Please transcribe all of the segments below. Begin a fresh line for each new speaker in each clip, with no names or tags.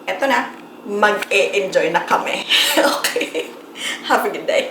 eto na, mag-e-enjoy na kami. Okay? Have a good day.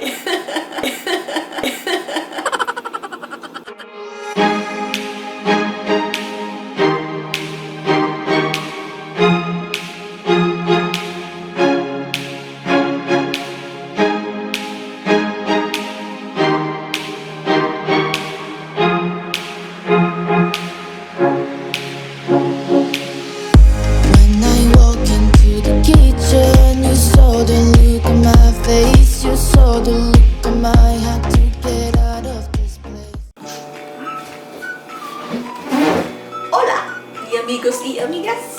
Hola, amigos y amigas!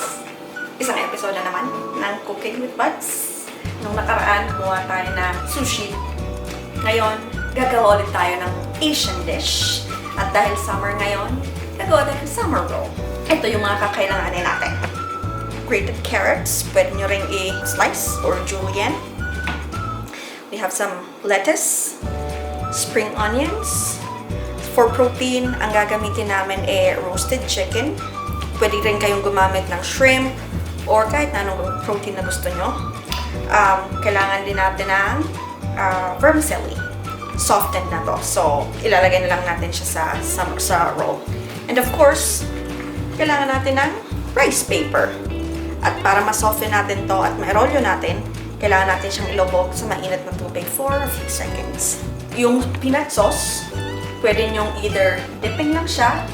Isang episode na naman ng Cooking with BHUDZ. Nung nakaraan, gumawa tayo ng sushi. Ngayon, gagawa ulit tayo ng Asian dish. At dahil summer ngayon, gagawa tayo ng summer roll. Ito yung mga kakailanganin natin. Grated carrots, pwede nyo ring i-slice or julienne. We have some lettuce, spring onions. For protein, ang gagamitin namin roasted chicken. Pwede rin kayong gumamit ng shrimp or kahit na anong protein na gusto nyo. Kailangan din natin ng vermicelli. Softened na to. So, ilalagay na lang natin siya sa roll. And of course, kailangan natin ng rice paper. At para ma-soften natin to at ma-rolyo natin, kailangan natin siyang ilobog sa mainit na tubig for a few seconds. Yung peanut sauce, pwede nyong either dipping lang siya.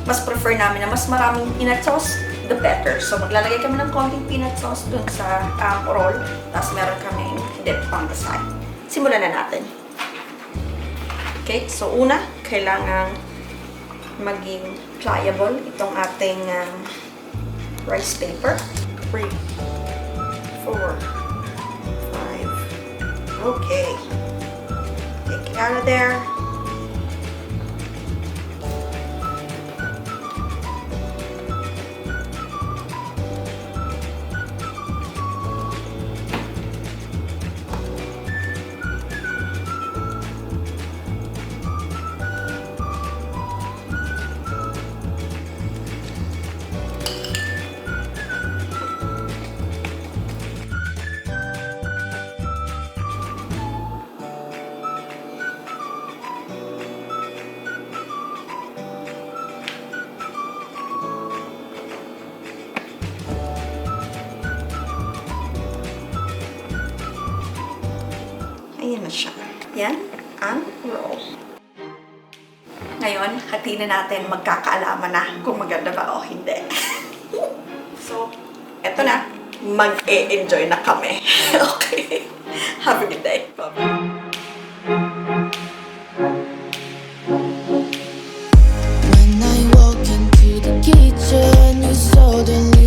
Mas prefer namin na mas maraming peanut sauce, the better. So, maglalagay kami ng konting peanut sauce dun sa roll. Tapos meron kaming dip on the side. Simulan na natin. Okay, so una, kailangan maging pliable itong ating rice paper. 3, 4, 5. Okay. Take it out of there. Ayan na siya. Yan ang roll. Ngayon, hatiin na natin magkakaalaman na kung maganda ba o hindi. So, eto na. Mag-e-enjoy na kami. Okay? Have a good day. Bye-bye.
When I walk into the kitchen, you saw the